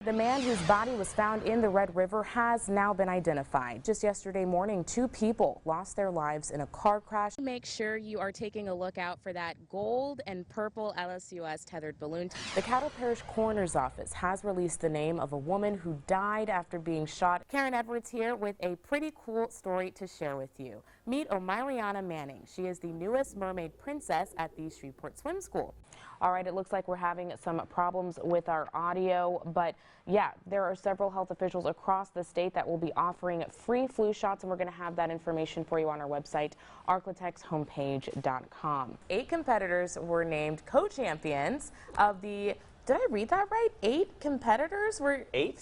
The man whose body was found in the Red River has now been identified. Just yesterday morning, 2 people lost their lives in a car crash. Make sure you are taking a look out for that gold and purple LSUS tethered balloon. The Caddo Parish Coroner's Office has released the name of a woman who died after being shot. Karen Edwards here with a pretty cool story to share with you. Meet Omariana Manning. She is the newest mermaid princess at the Shreveport Swim School. All right, it looks like we're having some problems with our audio, but yeah, there are several health officials across the state that will be offering free flu shots, and we're going to have that information for you on our website, arklatex-homepage.com. 8 competitors were named co-champions of the, did I read that right? 8 competitors were 8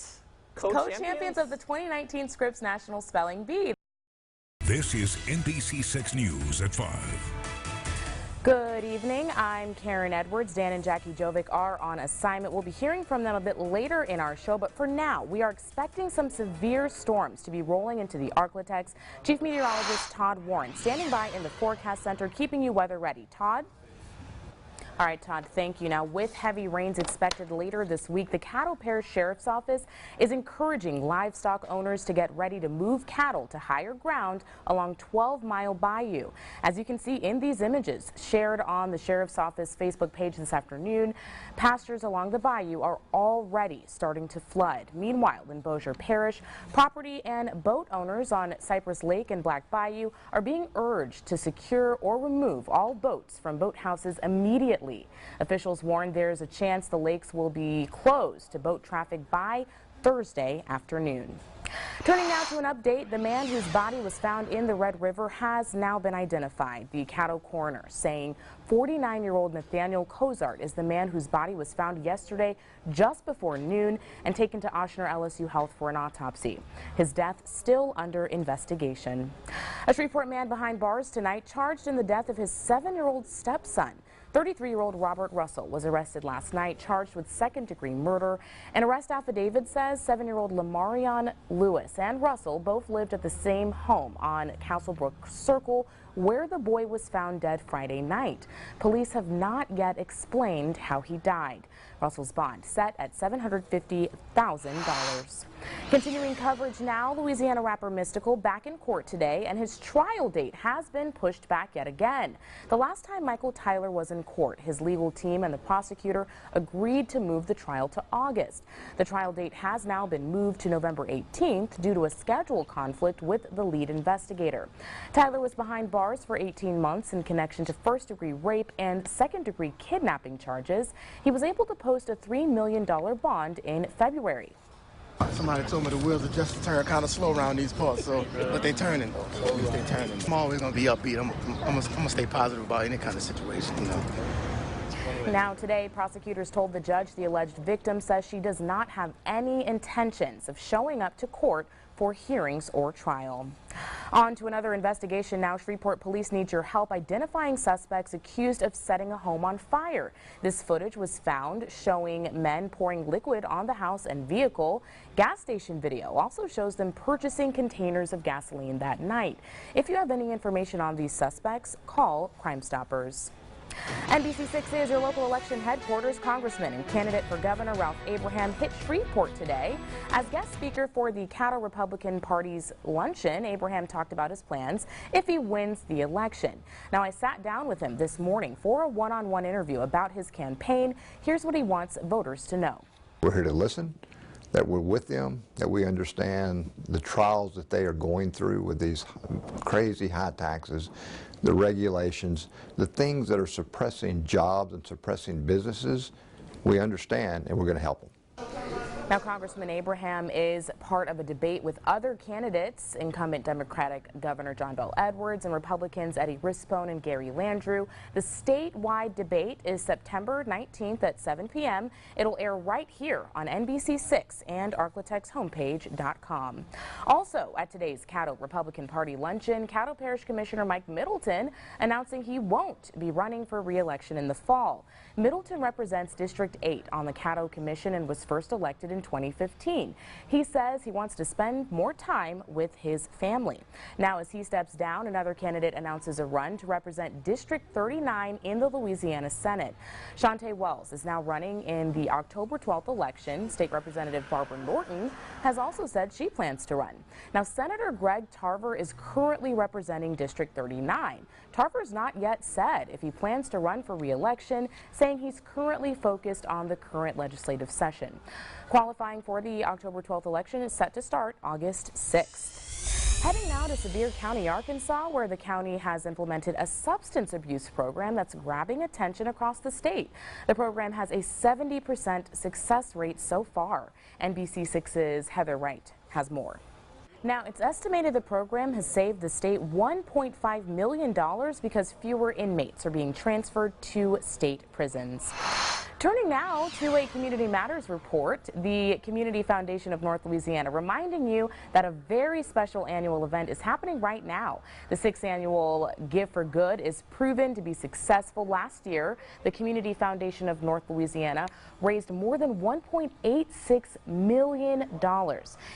co-champions of the 2019 Scripps National Spelling Bee. This is NBC6 News at 5. Good evening. I'm Karen Edwards. Dan and Jackie Jovic are on assignment. We'll be hearing from them a bit later in our show, but for now, we are expecting some severe storms to be rolling into the Arklatex. Chief Meteorologist Todd Warren standing by in the forecast center, keeping you weather ready. Todd? All right, Todd, thank you. Now, with heavy rains expected later this week, the Caddo Parish Sheriff's Office is encouraging livestock owners to get ready to move cattle to higher ground along 12 Mile Bayou. As you can see in these images shared on the Sheriff's Office Facebook page this afternoon, pastures along the bayou are already starting to flood. Meanwhile, in Bossier Parish, property and boat owners on Cypress Lake and Black Bayou are being urged to secure or remove all boats from boathouses immediately. Officials warn there's a chance the lakes will be closed to boat traffic by Thursday afternoon. Turning now to an update, the man whose body was found in the Red River has now been identified. The Caddo coroner saying 49-year-old Nathaniel Cozart is the man whose body was found yesterday just before noon and taken to Ochsner LSU Health for an autopsy. His death still under investigation. A Shreveport man behind bars tonight charged in the death of his 7-year-old stepson. 33-year-old Robert Russell was arrested last night, charged with second-degree murder. An arrest affidavit says 7-year-old Lamarion Lewis and Russell both lived at the same home on Castlebrook Circle, where the boy was found dead Friday night. Police have not yet explained how he died. Russell's bond set at $750,000. Continuing coverage now, Louisiana rapper Mystikal back in court today, and his trial date has been pushed back yet again. The last time Michael Tyler was in court, his legal team and the prosecutor agreed to move the trial to August. The trial date has now been moved to November 18th due to a schedule conflict with the lead investigator. Tyler was behind bars for 18 months in connection to first-degree rape and second-degree kidnapping charges. He was able to post a $3 million bond in February. Somebody told me the wheels of justice turn kind of slow around these parts, but they turning though. So at least they turning. I'm always gonna be upbeat. I'm gonna stay positive about any kind of situation, you know. Now today, prosecutors told the judge the alleged victim says she does not have any intentions of showing up to court for hearings or trial. On to another investigation now. Shreveport police need your help identifying suspects accused of setting a home on fire. This footage was found showing men pouring liquid on the house and vehicle. Gas station video also shows them purchasing containers of gasoline that night. If you have any information on these suspects, call Crime Stoppers. NBC6 is your local election headquarters. Congressman and candidate for governor Ralph Abraham hit Shreveport today. As guest speaker for the Caddo Republican Party's luncheon, Abraham talked about his plans if he wins the election. Now, I sat down with him this morning for a one-on-one interview about his campaign. Here's what he wants voters to know. We're here to listen, that we're with them, that we understand the trials that they are going through with these crazy high taxes, the regulations, the things that are suppressing jobs and suppressing businesses. We understand, and we're going to help them. Now, Congressman Abraham is part of a debate with other candidates, incumbent Democratic Governor John Bel Edwards and Republicans Eddie Rispone and Gary Landrieu. The statewide debate is September 19th at 7 p.m. It'll air right here on NBC6 and arklatex-homepage.com. Also, at today's Caddo Republican Party luncheon, Caddo Parish Commissioner Mike Middleton announcing he won't be running for re-election in the fall. Middleton represents District 8 on the Caddo Commission and was first elected in 2015. He says he wants to spend more time with his family. Now, as he steps down, another candidate announces a run to represent District 39 in the Louisiana Senate. Shante Wells is now running in the October 12th election. State Representative Barbara Norton has also said she plans to run. Now, Senator Greg Tarver is currently representing District 39. Tarver's not yet said if he plans to run for re-election, saying he's currently focused on the current legislative session. Qualifying for the October 12th election is set to start August 6th. Heading now to Sevier County, Arkansas, where the county has implemented a substance abuse program that's grabbing attention across the state. The program has a 70% success rate so far. NBC6's Heather Wright has more. Now, it's estimated the program has saved the state $1.5 million because fewer inmates are being transferred to state prisons. Turning now to a Community Matters report, the Community Foundation of North Louisiana reminding you that a very special annual event is happening right now. The 6th annual Give for Good is proven to be successful. Last year, the Community Foundation of North Louisiana raised more than $1.86 million.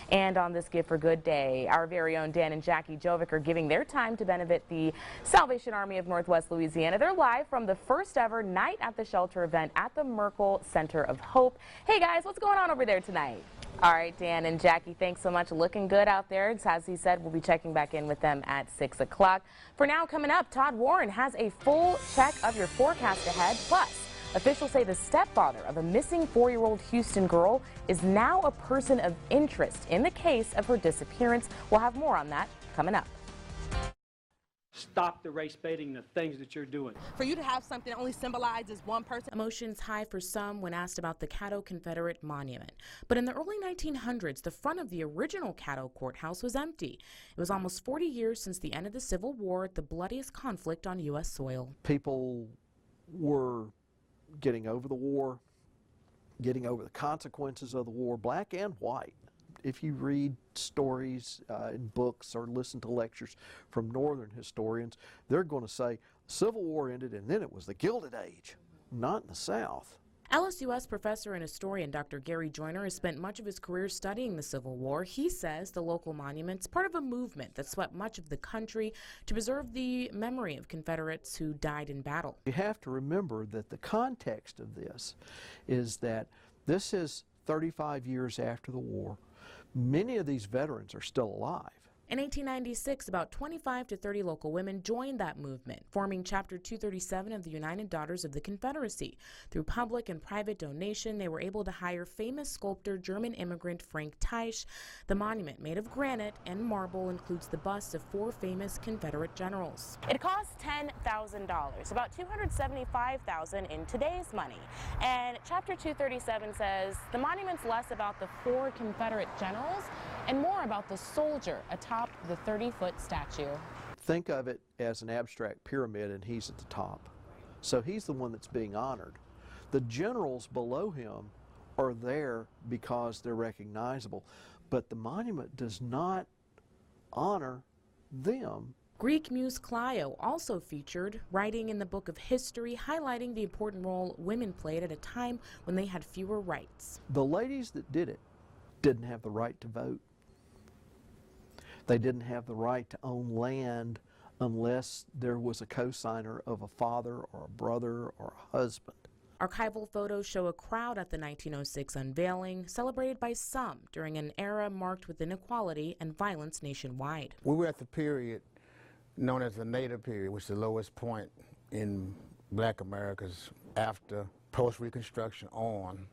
And on this Give for Good Day, our very own Dan and Jackie Jovic are giving their time to benefit the Salvation Army of Northwest Louisiana. They're live from the first ever Night at the Shelter event at the Merkel Center of Hope. Hey guys, what's going on over there tonight? All right, Dan and Jackie, thanks so much. Looking good out there. As he said, we'll be checking back in with them at 6 o'clock. For now, coming up, Todd Warren has a full check of your forecast ahead. Plus, officials say the stepfather of a missing 4-year-old Houston girl is now a person of interest in the case of her disappearance. We'll have more on that coming up. Stop the race baiting, the things that you're doing. For you to have something that only symbolizes one person. Emotions high for some when asked about the Caddo Confederate Monument. But in the early 1900s, the front of the original Caddo Courthouse was empty. It was almost 40 years since the end of the Civil War, the bloodiest conflict on U.S. soil. People were getting over the war, getting over the consequences of the war, black and white. If you read stories in books or listen to lectures from Northern historians, they're going to say the Civil War ended and then it was the Gilded Age, not in the South. LSUS professor and historian Dr. Gary Joyner has spent much of his career studying the Civil War. He says the local monument's part of a movement that swept much of the country to preserve the memory of Confederates who died in battle. You have to remember that the context of this is that this is 35 years after the war. Many of these veterans are still alive. In 1896, about 25 to 30 local women joined that movement, forming Chapter 237 of the United Daughters of the Confederacy. Through public and private donation, they were able to hire famous sculptor German immigrant Frank Teich. The monument, made of granite and marble, includes the busts of 4 famous Confederate generals. It cost $10,000, about $275,000 in today's money. And Chapter 237 says the monument's less about the 4 Confederate generals and more about the soldier atop the 30-foot statue. Think of it as an abstract pyramid and he's at the top. So he's the one that's being honored. The generals below him are there because they're recognizable, but the monument does not honor them. Greek muse Clio also featured, writing in the book of history, highlighting the important role women played at a time when they had fewer rights. The ladies that did it didn't have the right to vote. They didn't have the right to own land unless there was a co-signer of a father or a brother or a husband. Archival photos show a crowd at the 1906 unveiling, celebrated by some during an era marked with inequality and violence nationwide. We were at the period known as the Native period, which is the lowest point in black America's after post-Reconstruction on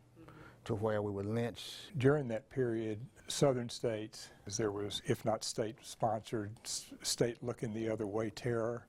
to where we were lynched. During that period, southern states, there was, if not state-sponsored, state looking the other way terror.